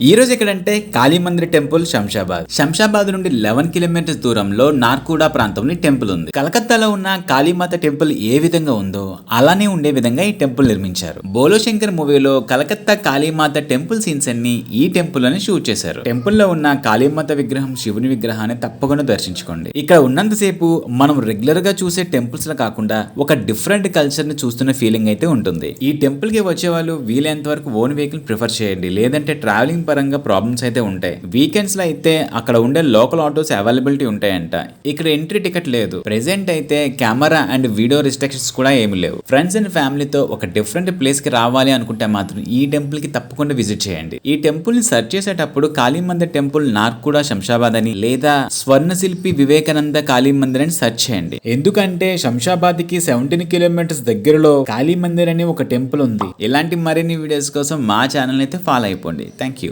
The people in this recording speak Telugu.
ఈ రోజు ఎక్కడంటే కాళీమందిర్ టెంపుల్ శంషాబాద్ నుండి 11 కిలోమీటర్స్ దూరంలో నార్కూడా ప్రాంతంలో టెంపుల్ ఉంది. కలకత్తాలో ఉన్న కాళీమాత టెంపుల్ ఏ విధంగా ఉందో అలానే ఉండే విధంగా ఈ టెంపుల్ నిర్మించారు. బోలో శంకర్ మూవీలో కలకత్తా కాళీమాత టెంపుల్ సీన్స్ అన్ని ఈ టెంపుల్ అని షూట్ చేశారు. టెంపుల్ లో ఉన్న కాళీమాత విగ్రహం, శివుని విగ్రహాన్ని తప్పకుండా దర్శించుకోండి. ఇక్కడ ఉన్నంతసేపు మనం రెగ్యులర్ గా చూసే టెంపుల్స్ లో కాకుండా ఒక డిఫరెంట్ కల్చర్ ని చూస్తున్న ఫీలింగ్ అయితే ఉంటుంది. ఈ టెంపుల్ కి వచ్చే వాళ్ళు వీలైనంత వరకు ఓన్ వెహికల్ ప్రిఫర్ చేయండి, లేదంటే ట్రావెలింగ్ పరంగా ప్రాబ్లమ్స్ అయితే ఉంటాయి. వీకెండ్స్ లో అయితే అక్కడ ఉండే లోకల్ ఆటోస్ అవైలబిలిటీ ఉంటాయంట. ఇక్కడ ఎంట్రీ టికెట్ లేదు. ప్రెసెంట్ అయితే కెమెరా అండ్ వీడియో రిస్ట్రిక్షన్స్ కూడా ఏమి లేవు. ఫ్రెండ్స్ అండ్ ఫ్యామిలీతో ఒక డిఫరెంట్ ప్లేస్ కి రావాలి అనుకుంటే మాత్రం ఈ టెంపుల్ కి తప్పకుండా విజిట్ చేయండి. ఈ టెంపుల్ ని సెర్చ్ చేసేటప్పుడు కాళీమందిర్ టెంపుల్ నార్కూడా శంషాబాద్ అని లేదా స్వర్ణశిల్పి వివేకానంద కాళీమందిర్ అని సెర్చ్ చేయండి. ఎందుకంటే శంషాబాద్ కి 17 కిలోమీటర్స్ దగ్గరలో కాళీమందిర్ అని ఒక టెంపుల్ ఉంది. ఇలాంటి మరిన్ని వీడియోస్ కోసం మా ఛానల్ అయితే ఫాలో అయిపోండి. Thank you.